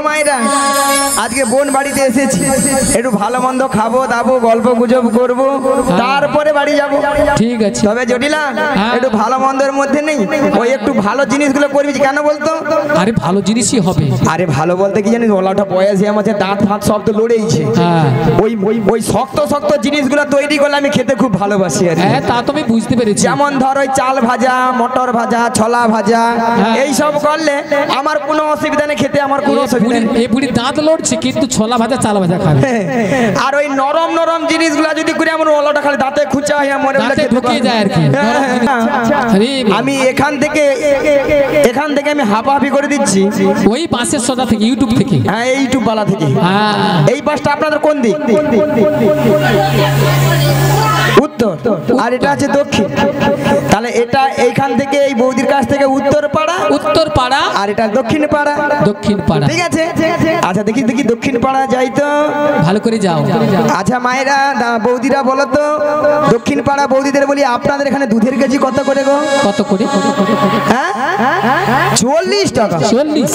তো মায়েরা, আজকে বোন বাড়িতে এসেছি, একটু ভালো মন্দ খাবো দাবো, গল্প গুজব করবো, তারপরে বাড়ি যাবো। ঠিক আছে। তবে জটিলা একটু ভালো মন্দের মধ্যে নেই, ওই একটু ভালো জিনিসগুলো করবি। কেন বলতো? আরে ভালো জিনিসই হবে। আরে ভালো বলতে কি জানিস, ওলাটা বয়সে আমার দাঁত ফাঁত সব তো লড়েইছে। ওই ওই শক্ত শক্ত জিনিসগুলো তৈরি করলে আমি খেতে খুব ভালোবাসি। হ্যাঁ তা তো আমি বুঝতে পেরেছি। যেমন ধর ওই চাল ভাজা, মটর ভাজা, ছোলা ভাজা, এই সব করলে আমার কোনো অসুবিধা নেই, খেতে আমার কোনো অসুবিধা নেই। এই বুড়ি দাঁত লড়ছে কিন্তু ছোলা ভাজা চাল ভাজা খাবে। আর ওই নরম নরম জিনিসগুলো যদি করে আমার ওলাটা খালি দাঁতে খুঁচা হয়ে মরে ঢুকে যায় আর কি। আমি এখান থেকে আমি হাঁপাহাঁপি করে দিচ্ছি ওই বাসের সোজা থেকে, ইউটিউব থেকে। হ্যাঁ ইউটিউব বালা থেকে। এই বাসটা আপনাদের কোন দিক? উত্তর। আর এটা আছে দক্ষিণ। তাহলে এটা এইখান থেকে এই বৌদির কাছ থেকে উত্তর পাড়া, উত্তর পাড়া, আর এটা দক্ষিণ পাড়া, দক্ষিণ পাড়া। ঠিক আছে। আচ্ছা দেখি দেখি দক্ষিণ পাড়া যাই তো, ভালো করে যাও। আচ্ছা মায়েরা বৌদিরা বলো তো, দক্ষিণ পাড়া বৌদিদের বলি আপনাদের এখানে দুধের কেজি কত করে গো? কত করে? হ্যাঁ 40 টাকা। 40?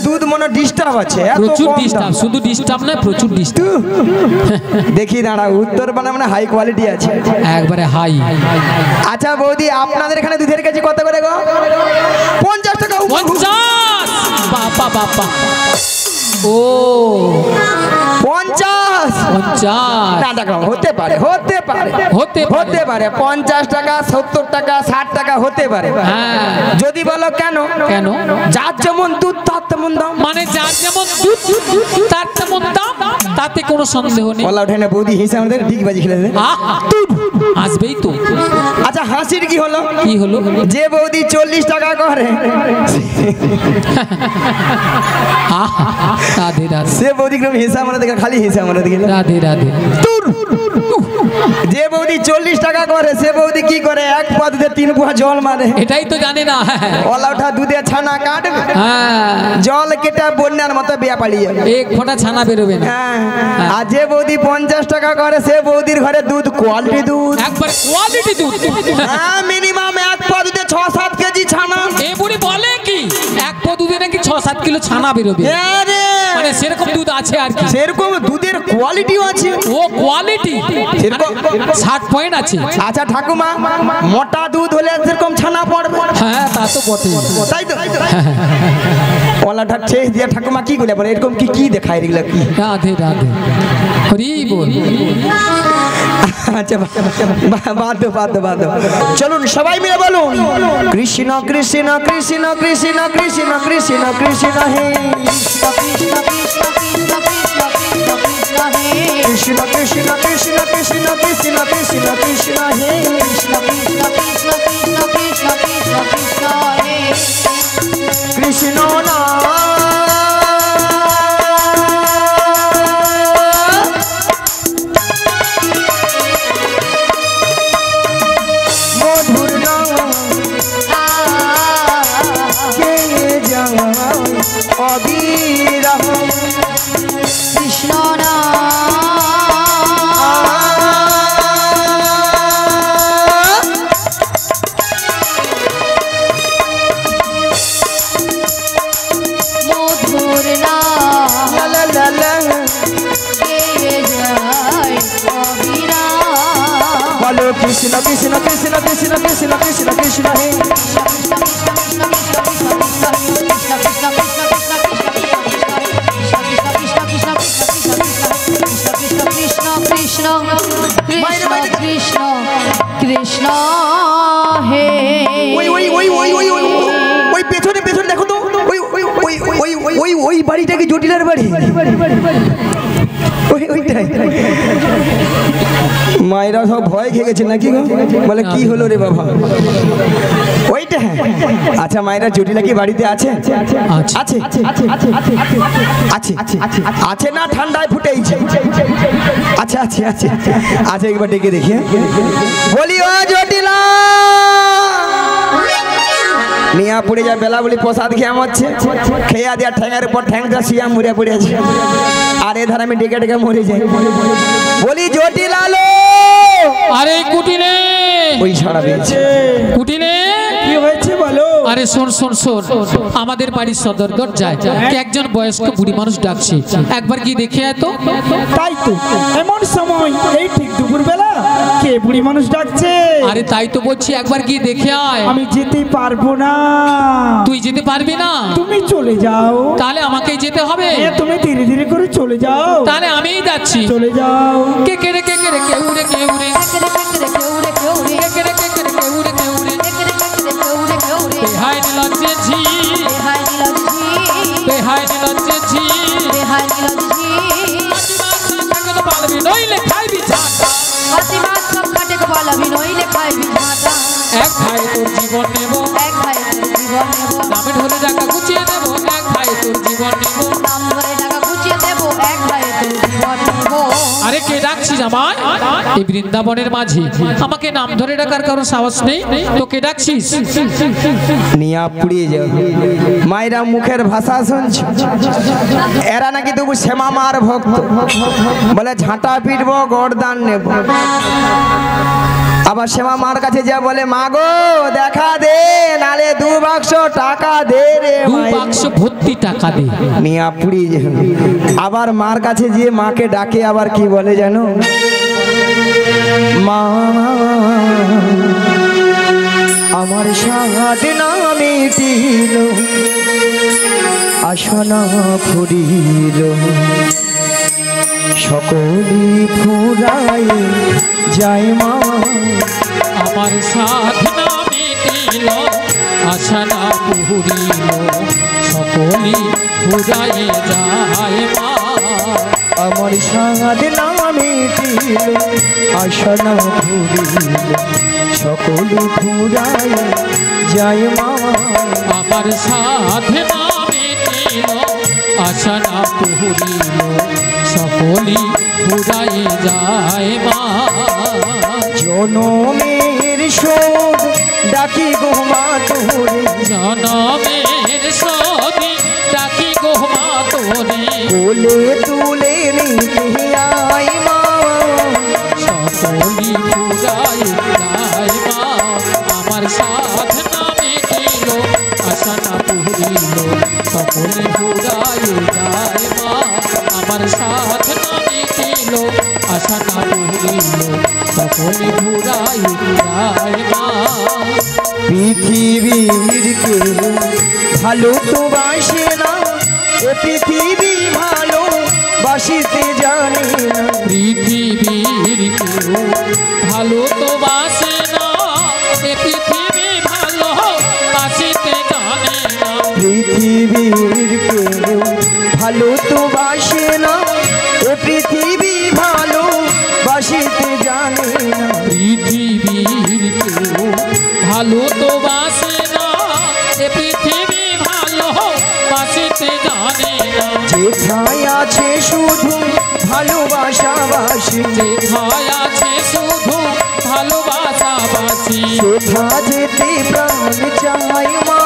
দুধ মনে ডিস্টার্ব আছে, প্রচুর ডিস্টার্ব। শুধু ডিস্টার্ব না, প্রচুর ডিস্টার্ব। দেখি দাঁড়া, উত্তর পাড়া মানে হাই কোয়ালিটি আছে, একবারে হাই। আচ্ছা বৌদি আপনাদের এখানে দুধের কেজি কত করে গো? 50 টাকা। 50? বাবা বাবা, ও 50 না টাকা হতে পারে, হতে পারে, হতে পারে 50 টাকা, 70 টাকা, 60 টাকা হতে পারে। যদি বলো কেন? কেন? যার যেমন দুধ তার তেমন দাম। মানে যার যেমন দুধ তার তেমন দাম, তাতে কোনো সন্দেহ নেই। বলা ওঠে না বৌদি, হিসেবে আমাদের ঠিক বাজি খেলে আসবেই তো। আচ্ছা হাসির কি হলো? কি হলো? যে বৌদি 40 টাকা করে রাধে রাধে, সে বৌদি হিসাব আমরা দেখে খালি হিসাব আমরা দেখে রাধে রাধে। যে বৌদি 40 টাকা করে সে বৌদি কি করে? এক পা দুধে 3 পোয়া জল মারে। এটাই তো জানে না। ওলা ওঠা দুধে ছানা কাটবে, জল কেটে বন্যার মতো বিয়া পালিয়ে এক ফোঁটা ছানা বেরোবে না। আর যে বৌদি 50 টাকা করে সে বৌদির ঘরে দুধ কোয়ালিটি দুধ, একবার কোয়ালিটি দুধ। মিনিমাম এক পা দুধে 6-7 কেজি ছানা। এই বুড়ি বলে কি এক পা দুধে নাকি 6-7 কিলো ছানা বেরোবে? মানে সেরকম দুধ আছে আর কি। সেরকম দুধের কোয়ালিটিও আছে। ও কোয়ালিটি সেরকম 60 পয়েন্ট আছে। আচ্ছা ঠাকুমা, মোটা দুধ হলে সেরকম ছানা পড়বে। হ্যাঁ তা তো বটে, তাই তো। ওলাটা ঠেস দিয়ে ঠাকুমা কি করে বলে এরকম কি কি দেখায় এগুলা কি? রাধে রাধে, হরি বল। আচ্ছা বাদ বাদ বাদ, চলুন সবাই মিলে বলুন কৃষ্ণ কৃষ্ণ কৃষ্ণ কৃষ্ণ কৃষ্ণ কৃষ্ণ কৃষ্ণ হে কৃষ্ণ কৃষ্ণ কৃষ্ণ কৃষ্ণ কৃষ্ণ কৃষ্ণ কৃষ্ণ হে কৃষ্ণ না মধুর কে যায় অবিরহ কৃষ্ণ না কৃষ্ণ কৃষ্ণ কৃষ্ণ কৃষ্ণ কৃষ্ণ কৃষ্ণ কৃষ্ণ হে কৃষ্ণ কৃষ্ণ কৃষ্ণ হে। ওই ওই ওই ওই ওই ওই ওই পেছনে পেছনে দেখো তো, ওই ওই ওই ওই ওই ওই বাড়িটা কি জটিলার বাড়ি? ওইটাই। মায়েরা সব ভয় খেয়ে গেছে নাকি গো? বলে কি হলো রে বাবা? ওইটা। আচ্ছা মায়েরা জটিলা কি বাড়িতে আছে? আছে আছে আছে না ঠান্ডায় ফুটেইছে? আচ্ছা আছে আছে আচ্ছা একবার ডেকে দেখি। বলি ও জটিলা, নিয়া পড়ে যায় বেলা বলি প্রসাদ খেয়ে মরছে, খেয়া দেওয়া ঠ্যাঙের উপর ঠ্যাংটা শুয়া মরে পড়ে আছে। আর এধার আমি ডেকে ডেকে মরে যাই। বলি জটিলা লো, আরে কুটিনে ওই ছাড়া পেয়েছে। কুটিনে কি হয়েছে বলো? আরে শোন শোন শোন, আমাদের বাড়ির সদর দরজায় কে একজন বয়স্ক বুড়ি মানুষ ডাকছে, একবার কি দেখে আয় তো। তাই তো, এমন সময় এই ঠিক দুপুর বেলা কে বুড়ি মানুষ ডাকছে? আরে তাই তো বলছি, একবার কি দেখে আয়। আমি যেতে পারবো না। তুই যেতে পারবি না? তুমি চলে যাও। তাহলে আমাকেই যেতে হবে। তুমি ধীরে ধীরে করে চলে যাও। তাহলে আমিই যাচ্ছি। চলে যাও। কে কে রে কে কে রে কেউ রে কেউ রে কে কে রে কে কে রে কেউ রে কেউ রে বেহাই লজ্জে ঝি বেহাই লজ্জে ঝি তাকে তো পালবি নইলে খাইবি ঝাঁটা। এক ভাই তোর জীবন নেব, নামে ঢোলে টাকা গুছিয়ে দেব। এক ভাই তোর জীবন নেব। আরে কে ডাকছিস আমায়? এই বৃন্দাবনের মাঝে আমাকে নাম ধরে ডাকার কারো সাহস নেই, তো কে ডাকছিস? নিয়া পুড়িয়ে যাও। মায়েরা মুখের ভাষা শুনছ, এরা নাকি তবু শ্যামা মার ভক্ত, বলে ঝাঁটা পিটবো গরদান নেব। আবার শ্যামা মার কাছে যা বলে, মা গো দেখা দে, নালে 2 বাক্স টাকা দে রে। 2 বাক্স ভর্তি টাকা দে। নিয়া পুড়িয়ে যাও। আবার মার কাছে গিয়ে মাকে ডাকে, আবার কি বলে জানো? মা আমার সাহায্য না মিটিল, আসনা ফুরিল, সকলি ফুরাই যায় মা। আমার সাধনা মিটিল, আশা না পুরিল, সকলি ফুরাই যায় মা। আমার সাহায্য না মিটিল, আসনা ফুরিল, সকলি ফুরাই যায় মা। আমার সাধনা মিটিল, আশা না পুরিল, সকলি ফুরাই যায় মা। জনমের শোধ ডাকি গো মা তোরে, জনমের সবই ডাকি গো মা তোরে, কোলে তুলে নিতে আয় মা। সকলি ফুরাই যায় মা। আমার সাধনা মিটিল, আশা না পুরিল, সকলি ফুরাই যায় মা। আমার সাধনা মিটিল, আশা না পুরিল, সকলি ফুরাই যায় মা। পৃথিবীর কেউ ভালো তো বাসে না, এ পৃথিবী ভালো বাসিতে জানে না। পৃথিবীর কেউ ভালো তো বাসে না, এ পৃথিবী ভালো বাসিতে জানে না। পৃথিবীর কেউ ভালো তো বাসে না, এ পৃথিবী ভালো বাসিতে জানে না। পৃথিবীর কেউ ভালো তো বাসে না, এ পৃথিবী ভালো বাসিতে জানে না। যেথায় আছে শুধু ভালোবাসাবাসী, যেথায় আছে শুধু ভালোবাসাবাসী, সেথা যেতে প্রাণ চাই মা।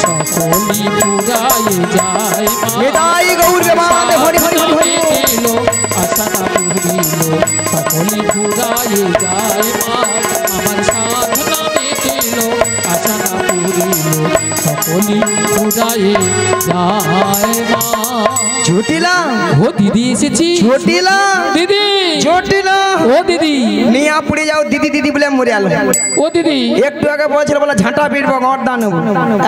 সকলি ফুরাই যায় মা। মেদাই গৌর বেমাতে হরি হরি হরি হরি। মিটিল, আশা না পুরিল, সকলি ফুরাই যায় মা। আমার সাধনা মিটিল, আশা না পুরিল, সকলি ফুরাই যায় মা। ঝুটিলা ও দিদি এসেছি। ঝুটিলা দিদি, ঝুটিলা ও দিদি, নিয়া পুড়ে যাও দিদি দিদি বলে মরে গেল। ও দিদি, একটু আগে বলছিল বলে ঝাঁটা পিটবো গরদান নেবো,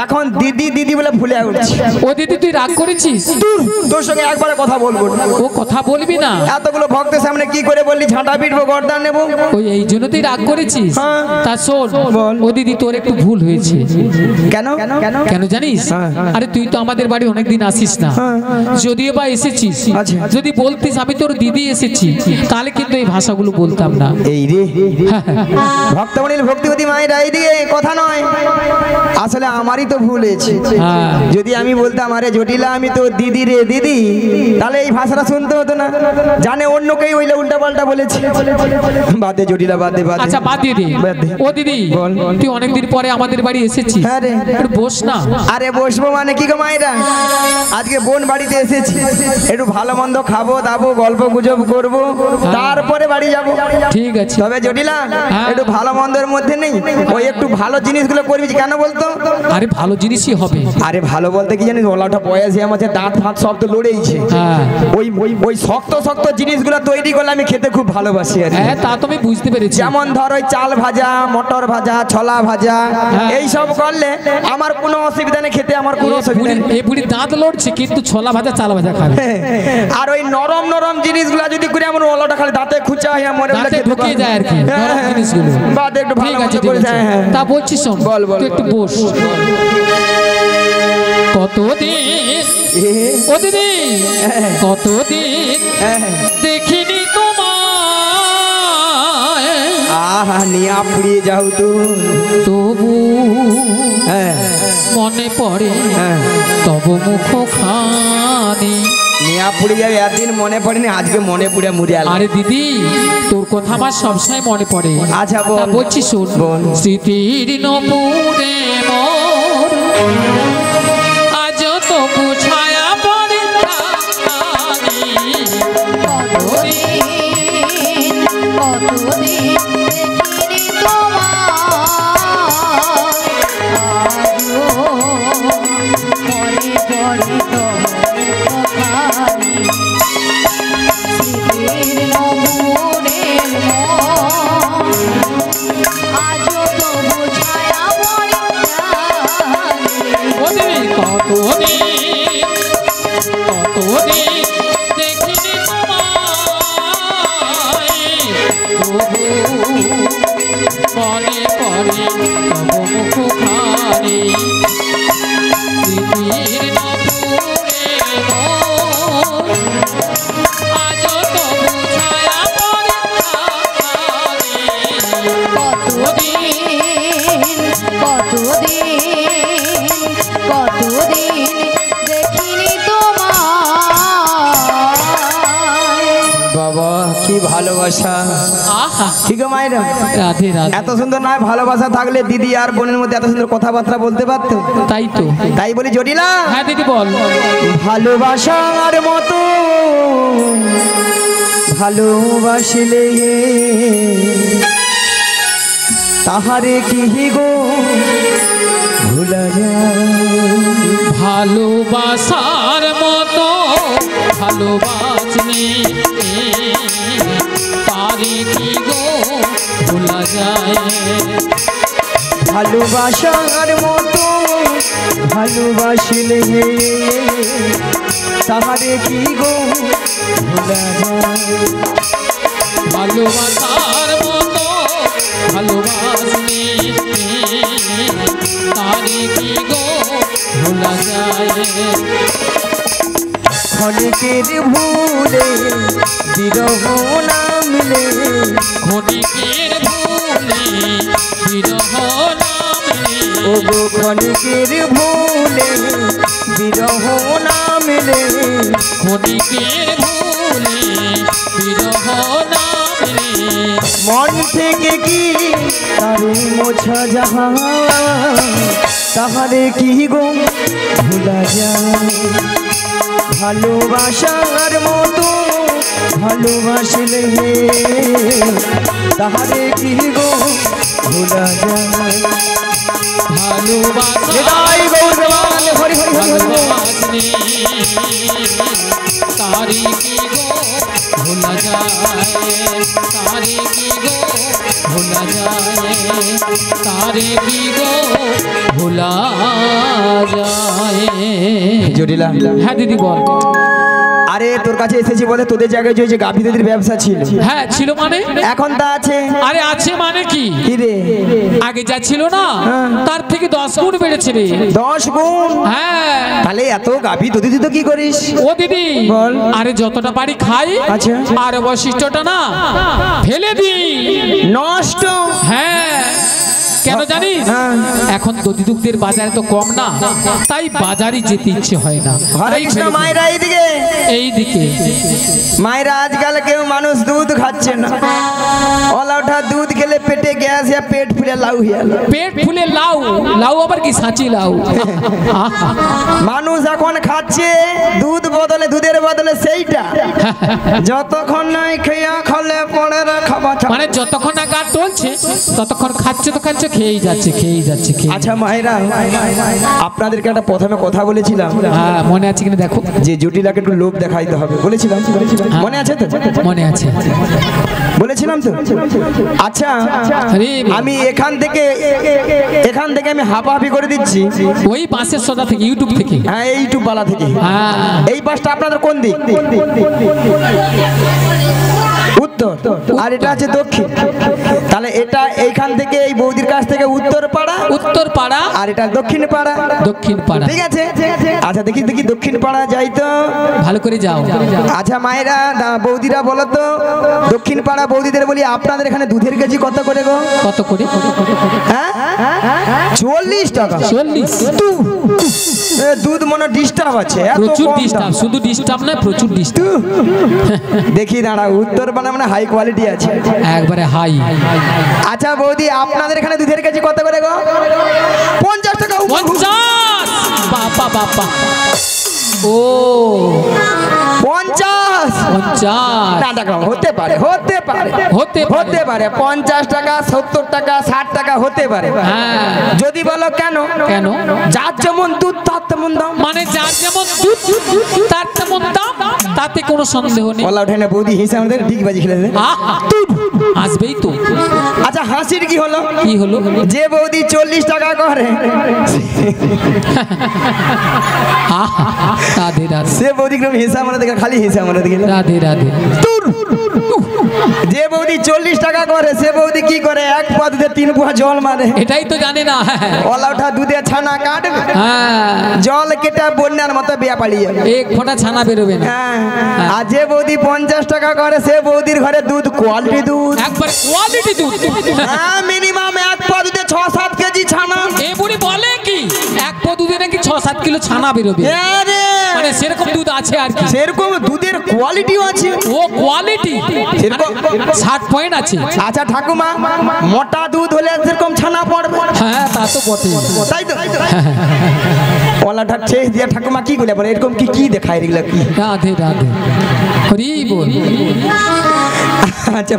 এখন দিদি দিদি বলে ফুলে উঠছে। ও দিদি তুই রাগ করেছিস? তোর সঙ্গে একবারে কথা বলবো না। ও কথা বলবি না? এতগুলো ভক্তের সামনে কি করে বললি ঝাঁটা পিটবো গরদান নেবো? ওই এই জন্য তুই রাগ করেছিস? হ্যাঁ। তা শোন, ও দিদি তোর একটু ভুল হয়েছে। কেন কেন কেন জানিস? আরে তুই তো আমাদের বাড়ি অনেকদিন আসিস না, যদিও বা এসেছিস, আচ্ছা। যদি বলতিস আমি তোর দিদি এসেছি, তাহলে কিন্তু এই ভাষাগুলো বলতাম না। এই রে ভক্তমণির ভক্তিবতী মায়ের এই দিয়ে কথা নয়, আসলে আমারই তো ভুল হয়েছে। হ্যাঁ। যদি আমি বলতাম আরে জটিলা আমি তো দিদি রে দিদি, তাহলে এই ভাষাটা শুনতে হতো না। জানে অন্য কেউ হইলে উল্টা পাল্টা বলেছে। বাদে জটিলা বাদে বাদে। আচ্ছা বাদ দিয়ে দে। বাদ দে। ও দিদি, বল। তুই অনেকদিন পরে আমাদের বাড়ি এসেছিস, হ্যাঁ রে। একটু বস না। আরে বসবো মানে কি গো মায়েরা, আজকে বোন বাড়িতে এসেছি, একটু ভালো মন্দ খাবো দাবো, গল্প গুজব করবো, তারপরে বাড়ি যাবো। ঠিক আছে। তবে জটিলা একটু ভালো মন্দের মধ্যে নেই, ওই একটু ভালো জিনিসগুলো করবি। কেন বলতো? আরে ভালো জিনিসই হবে। আরে ভালো বলতে কি জানিস, ওলাটা বয়সে আমার দাঁত ফাঁত সব তো লড়েইছে। হ্যাঁ। ওই ওই ওই শক্ত শক্ত জিনিসগুলো তৈরি করলে আমি খেতে খুব ভালোবাসি আর কি। হ্যাঁ তা তো আমি বুঝতে পেরেছি। যেমন ধর ওই চাল ভাজা, মটর ভাজা, ছোলা ভাজা, এই সব করলে আমার কোনো অসুবিধা নেই, খেতে আমার কোনো অসুবিধা নেই। এই বুড়ি দাঁত লড়ছে কিন্তু ছোলা ভাজা চাল ভাজা খাবে। আর ওই নরম নরম জিনিসগুলো যদি করে আমার ওলাটা খালি দাঁতে খুঁচা হয়ে মরে দাঁতে ঢুকে যায় আর কি নরম জিনিসগুলো। বাদ একটু ভালো ঠিক আছে, মতো ঠিক করে আছে। যায়। হ্যাঁ তা বলছি শোন, বল, বল, তুই একটু বল। বস। কতদিন ও দিদি, কতদিন দেখিনি তোমায়, আহা নিয়া পুড়িয়ে যাও তো। তবু হ্যাঁ মনে পড়ে হ্যাঁ তব মুখ খানি। নিয়া পুড়ে যাবে, একদিন মনে পড়েনি, আজকে মনে পুড়ে মুড়ে আলো। আরে দিদি তোর কথা আমার সবসময় মনে পড়ে। আচ্ছা বল। তা বলছি শোন, বল। স্মৃতির নপুরে মোর আজ তবু ছায়া পড়ে রানী। কতদিন দেখিনি মনে পড়ে তব মুখ খানি। স্মৃতির নপুরে মোর আজ তবু ছায়া পড়ে রানী। কতদিন দেখিনি তোমায়। বাবা কি ভালোবাসা। আহা ঠিক আছে মায়েরা, রাধে রাধে। এত সুন্দর নয় ভালোবাসা থাকলে দিদি আর বোনের মধ্যে এত সুন্দর কথাবার্তা বলতে পারতো। তাই তো। তাই বলি জটিলা, হ্যাঁ দিদি বল। ভালোবাসার মতো ভালোবাসলে তাহারে কি গো ভুলা যায়। ভালোবাসার মতো ভালোবাসনি পারি কি গো ভোলা যায়। ভালোবাসার মতো ভালোবাসলে তাহারে কি গো ভুলা যায়। ভালোবাসার মতো ভালোবাসনি তারি কি গো ভোলা যায়। ক্ষণিকের ভুলে বিরহ নামলে, ক্ষণিকের ভুলে বিরহ নামলে, ও গো ক্ষণিকের ভুলে বিরহ নামলে, ক্ষণিকের ভুলে বিরহ নামলে, মন থেকে কি তারে মোছা যাহা তাহারে কি গো ভুলা যায়। ভালোবাসার মতো ভালোবাসলে তাহারে কি গো ভুলা যায়। ভালোবাসার ভালোবাসনি তারি কি গো ভোলা যায়। তারি কি গো ভোলা যায়। তারি কি গো ভোলা যায়। জটিলা, হ্যাঁ দিদি বল। আরে তোর কাছে এসেছি বলে তোদের জায়গায় যে গাভী দুধের ব্যবসা ছিল। হ্যাঁ ছিল মানে? এখন তা আছে। আরে আছে মানে কি? কি রে? আগে যা ছিল না তার থেকে 10 গুণ বেড়েছে রে। 10 গুণ? হ্যাঁ। তাহলে এত গাভী দুধ দিত কি করিস? ও দিদি বল। আরে যতটা পারি খাই, আচ্ছা। আর অবশিষ্টটা না ফেলে দিই। নষ্ট? হ্যাঁ। কেন জানিস? এখন দধিদুগ্ধের বাজারে তো কম না, তাই বাজারে যেতে ইচ্ছে হয় না। হরে কৃষ্ণ। মায়েরা এইদিকে, এইদিকে মায়েরা আজকাল কেউ মানুষ দুধ খাচ্ছে না। ওলা ওঠা দুধ খেলে পেটে গ্যাস या পেট ফুলে লাউ হিয়া। পেট ফুলে লাউ, লাউ আবার কি সাঁচি লাউ? মানুষ এখন খাচ্ছে দুধ বদলে, দুধের বদলে সেইটা। যতক্ষণ নাই খেয়া খলে পড়ে খাবা, মানে যতক্ষণ না গা টলছে ততক্ষণ খাচ্ছে তো খাচ্ছে, খেয়েই যাচ্ছে খেয়েই যাচ্ছে খেয়ে। আচ্ছা মায়েরা, আপনাদেরকে একটা প্রথমে কথা বলেছিলাম, হ্যাঁ মনে আছে কিনা দেখো, যে জটিলাকে একটু লোভ দেখাইতে হবে বলেছিলাম, মনে আছে তো? মনে আছে, বলেছিলাম তো। আচ্ছা আরে আমি এখান থেকে আমি হাঁপাহাঁপি করে দিচ্ছি। ওই বাসের সোজা থেকে, ইউটিউব থেকে। হ্যাঁ ইউটিউব বালা থেকে। হ্যাঁ এই বাসটা আপনাদের কোন দিক? উত্তর। আর এটা আছে দক্ষিণ। তাহলে এটা এইখান থেকে এই বৌদির কাছ থেকে উত্তর পাড়া, উত্তর পাড়া, আর এটা দক্ষিণ পাড়া, দক্ষিণ পাড়া। ঠিক আছে। আচ্ছা দেখি দেখি দক্ষিণ পাড়া যাই তো, ভালো করে যাও। আচ্ছা মায়েরা বৌদিরা বলো তো, দক্ষিণ পাড়া বৌদিদের বলি, আপনাদের এখানে দুধের কেজি কত করে গো? কত করে? হ্যাঁ 40 টাকা। 40? দুধ মনে ডিস্টার্ব আছে, এত প্রচুর কম দাম। ডিস্টার্ব, শুধু ডিস্টার্ব নয় প্রচুর ডিস্টার্ব। দেখি দাঁড়া, উত্তর পাড়া মানে হাই কোয়ালিটি আছে, একবারে হাই। আচ্ছা বৌদি আপনাদের এখানে দুধের কেজি কত করে গো? 50 টাকা। 50? বাবা বাবা, ও 50 না টাকা হতে পারে, হতে পারে, হতে পারে 50 টাকা, 70 টাকা, 60 টাকা হতে পারে। হ্যাঁ যদি বলো কেন? কেন? যার যেমন দুধ তার তেমন দাম। মানে যার যেমন দুধ তার তেমন দাম, তাতে কোনো সন্দেহ নেই। বলা ওঠে না বৌদি, হিসাব আমাদের ঠিক বাজি খেলে দেয়। আসবেই তো। আচ্ছা হাসির কি হলো? কি হলো? যে বৌদি 40 টাকা করে, রাধে রাধে, সে বৌদি হিসাব আমরা দেখে, খালি হিসাব আমরা দেখে। রাধে রাধে। যে বৌদি 40 টাকা করে, সে বৌদি কি করে? এক পা দুধে 3 পোয়া জল মারে। এটাই তো জানে না। ওলা ওঠা দুধে ছানা কাটবে, হ্যাঁ জল কেটে বন্যার মতো বিয়া পালিয়ে যাবে। এক ফোঁটা ছানা বেরোবে না। হ্যাঁ। আর যে বৌদি 50 টাকা করে, সে বৌদির ঘরে দুধ কোয়ালিটি দুধ, একবার কোয়ালিটি দুধ। হ্যাঁ মিনিমাম এক পা দুধে 6-7 কেজি ছানা। এই বুড়ি বলে কি এক পো দুধে নাকি 6-7 কিলো ছানা বেরোবে? আরে মানে সেরকম দুধ আছে আর কি। সেরকম দুধের কোয়ালিটিও আছে। ও কোয়ালিটি সেরকম 60 পয়েন্ট আছে। আচ্ছা ঠাকুমা, মোটা দুধ হলে সেরকম ছানা পড়বে। হ্যাঁ তা তো বটে। তাই তো। ওলাটা ঠেস দিয়ে ঠাকুমা কি করে বলে, এরকম কি কি দেখায় এগুলা কি? রাধে রাধে, হরি বল। আচ্ছা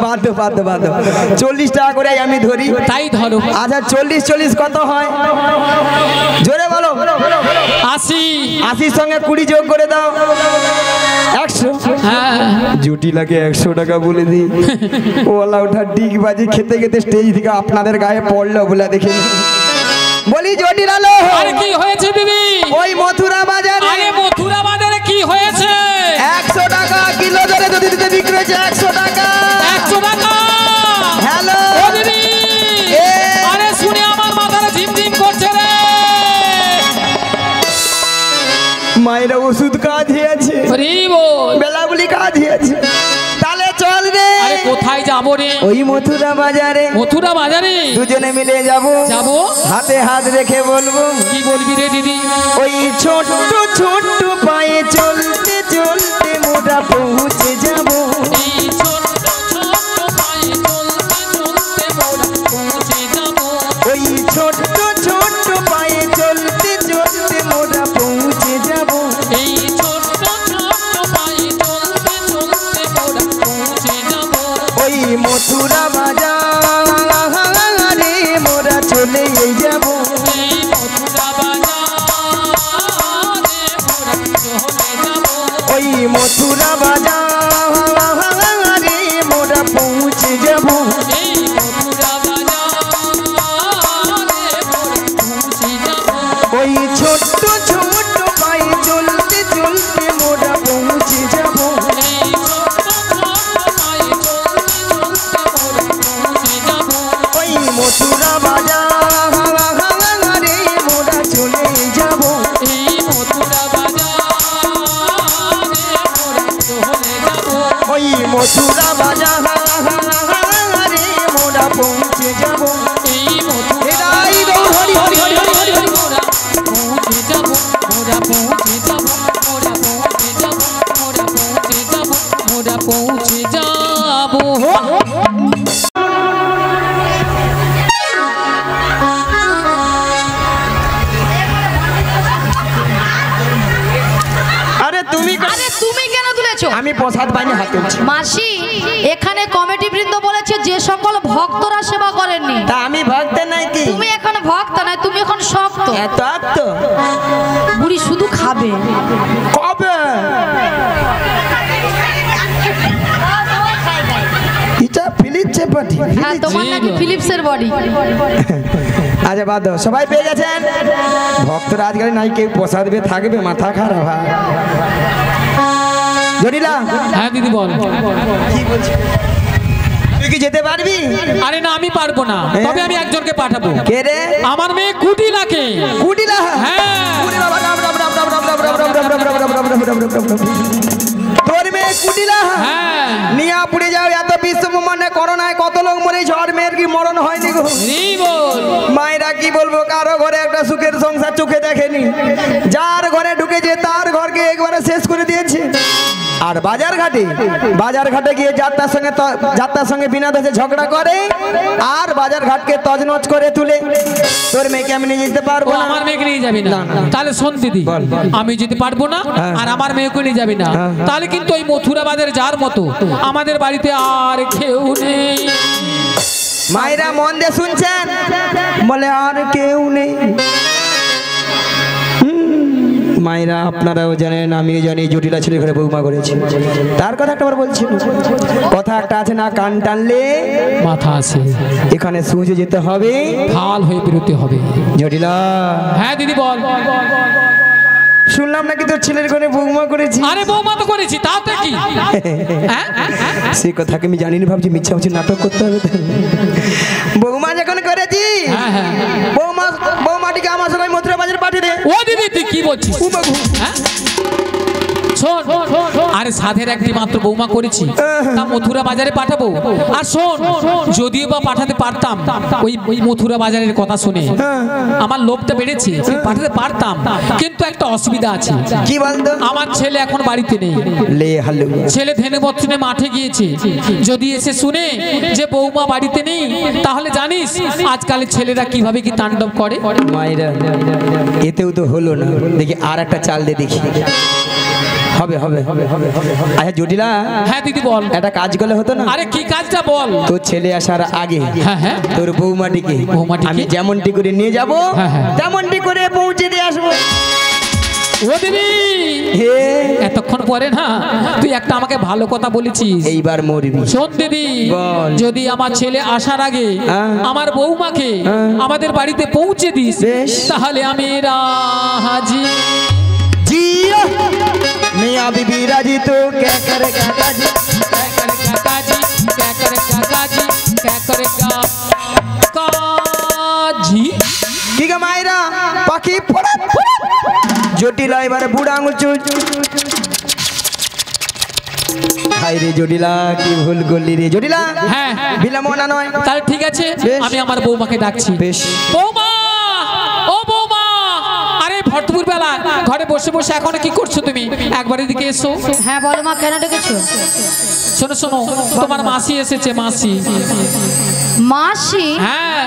বাদ দাও, বাদ দাও, বাদ দাও। 40 টাকা করে আমি ধরি, তাই ধরো। আচ্ছা 40 কত হয়? জোরে বলো। 80। 80 সঙ্গে 20 যোগ করে দাও, 100। হ্যাঁ জটিলাকে 100 টাকা বলে দিই। ওলা ওঠা ডিগ বাজি খেতে খেতে স্টেজ থেকে আপনাদের গায়ে পড়লো বলে দেখি। বলি জটিলা লো, আরে কি হয়েছে দিদি? ওই মথুরা বাজারে, আরে মথুরা বাজারে কি হয়েছে? 100 টাকা কিলো ধরে যদি দিতে বিক্রি হয়েছে। 100 টাকা। 100 টাকা? হ্যালো ও দিদি, আরে শুনে আমার মাথাটা ঝিমঝিম করছে রে। মায়েরা ওষুধ কাজ হয়েছে, হরি বল। বেলাগুলি কাজ হয়েছে, তাহলে চল রে। আরে কোথায় যাব রে? ওই মথুরা বাজারে, মথুরা বাজারে দুজনে মিলে যাব। যাবো? হাতে হাত রেখে বলবো, কি বলবি রে দিদি? ওই ছোট্ট ছোট্ট পায়ে চলতে চলতে মোটা পৌঁছে যাব। এই ছোট্ট ছোট্ট পায়ে চলতে চলতে মোরা পৌঁছে যাব। ওই ছোট্ট ছোট্ট পায়ে চলতে চলতে মোটা পৌঁছে যাব। এই ছোট্ট ছোট্ট পায়ে চলতে চলতে মোরা পৌঁছে যাব। ওই মথুরা বাজারে মোরা চলে যাব। এই মথুরা বাজারে মোরা চলে যাব। ওই মথুরা বাজারে মোরা পৌঁছে যাব। এই মথুরা বাজারে মোরা পৌঁছে যাব। ওই ছোট্ট ছোট্ট পায়ে চলতে চলতে মোরা পৌঁছে যাব। এই ছোট্ট ছোট্ট পায়ে চলতে চলতে মোরা পৌঁছে যাব। ওই মথুরা বাজারে মোরা চলে যাব। এই মথুরা বাজারে মোরা চলে পৌঁছে যাব, মোরা পৌঁছে যাব, মোরা পৌঁছে যাব, মোরা পৌঁছে যাব। আরে তুমি আরে তুমি কেন তুলেছো? আমি প্রসাদ পাইনি হাতে তুলছি। মাসি, এখানে কমিটি বৃন্দ বলেছে যে সকল ভক্তরা সেবা করেননি। তা আমি ভক্ত নাই কি? তুমি এখন ভক্ত নয়, তুমি এখন শক্ত। এত আত্ম বুড়ি শুধু খাবে। কবে এটা ফিলিপসের বডি। হ্যাঁ, তোমার নাকি ফিলিপসের বডি। আচ্ছা বাদ দাও, সবাই পেয়ে গেছেন। ভক্তরা আজকাল নাই কেউ প্রসাদ পেয়ে থাকবে, মাথা খারাপ হয়। জটিলা, হ্যাঁ দিদি বল। তুই কি যেতে পারবি? আরে না, আমি পারবো না, তবে আমি একজনকে পাঠাবো। কে রে? আমার মেয়ে কুটিলাকে। কুটিলা? হ্যাঁ। ওরে বাবা, রাম রাম রাম রাম রাম রাম রাম রাম রাম রাম রাম রাম রাম রাম রাম রাম। তোর মেয়ে কুটিলা? হ্যাঁ। নিয়া পুড়ে যাও, এত বিশ্ব মনে করোনায় কত লোক মরে, ঝড় মেয়ের কি মরণ হয়নি গো? বল। মায়েরা কি বলবো, কারো ঘরে একটা সুখের সংসার চোখে দেখেনি, যার ঘরে ঢুকেছে তার ঘরকে একবারে শেষ করে দিয়েছে। আর বাজার ঘাটে গিয়ে যাত্রার সঙ্গে বিনা দোষে ঝগড়া করে, আর বাজার ঘাটকে তজনজ করে তুলে। তোর মেয়েকে আমি নিয়ে যেতে পারবো ও না। আমার মেয়েকে নিয়ে যাবি না? তাহলে শোন দিদি, আমি যদি পারবো না আর আমার মেয়েকে নিয়ে যাবি না, তাহলে কিন্তু ওই মথুরা বাজারে যার মতো আমাদের বাড়িতে আর কেউ নেই। মায়েরা মন দিয়ে শুনছেন, বলে আর কেউ নেই। মায়েরা আপনারাও জানেন, আমিও জানি, জটিলা ছেলে ঘরে বৌমা করেছে। তার কথা একটা বলছি, কথা একটা আছে না, কান টানলে মাথা আছে। এখানে সুজে যেতে হবে, ফাল হয়ে বেরোতে হবে। জটিলা। হ্যাঁ দিদি বল। শুনলাম নাকি তোর ছেলের ঘরে বৌমা করেছি। আরে বৌমা তো করেছি, তাতে কি? হ্যাঁ? সে কথাকে আমি জানি না, ভাবছি মিথ্যা হচ্ছে, নাটক করতে হবে। বৌমা যখন করেছি, বৌমাটিকে আমার সঙ্গে মথুরা বাজারে পাঠিয়ে দে। ও দিদি তুই কি বলছিস? হ্যাঁ? শোন, আরে সাধের একটি মাত্র বৌমা করেছি, তা মথুরা বাজারে পাঠাবো। আর শোন, যদিও বা পাঠাতে পারতাম, ওই মথুরা বাজারের কথা শুনে আমার লোভটা বেড়েছে, পাঠাতে পারতাম, কিন্তু একটা অসুবিধা আছে। কি বলতো? আমার ছেলে এখন বাড়িতে নেই। লে হালু, ছেলে ধেনুবর্তনে মাঠে গিয়েছে। যদি এসে শুনে যে বৌমা বাড়িতে নেই, তাহলে জানিস আজকালের ছেলেরা কিভাবে কি তাণ্ডব করে। মায়েরা এতেও তো হলো না, দেখি আর একটা চাল দিয়ে দেখি। হবে হবে হবে হবে হবে হবে। আচ্ছা জটিলা। হ্যাঁ দিদি বল। একটা কাজ করলে হতো না? আরে কি কাজটা বল? তোর ছেলে আসার আগে হ্যাঁ তোর বৌমাটিকে আমি যেমনটি করে নিয়ে যাবো, তেমনটি করে পৌঁছে দিয়ে আসবো। ও দিদি, এতক্ষণ পরে না তুই একটা আমাকে ভালো কথা বলেছিস, এইবার মরবি। শোন দিদি, যদি আমার ছেলে আসার আগে আমার বৌমাকে আমাদের বাড়িতে পৌঁছে দিস, তাহলে আমি রাজি। मियाँ बीबी राजी तो क्या करेगा काजी, क्या करेगा काजी, क्या करेगा काजी, क्या करेगा काजी। ठीक है मायरा पाखी पड़ा জটিলা এবারে বুড়া আঙুল চুল। হাই রে জটিলা, কি ভুল করলি রে জটিলা। হ্যাঁ বিলম্ব না নয়। তাহলে ঠিক আছে, আমি আমার বৌমাকে ডাকছি। বেশ। বৌমা, ও বৌমা, আরে ভরপুর বেলা ঘরে বসে বসে এখন কি করছো তুমি? একবার এদিকে এসো। হ্যাঁ বলো মা, কেন ডেকেছো? শোনো শোনো, তোমার মাসি এসেছে। মাসি? মাসি? হ্যাঁ।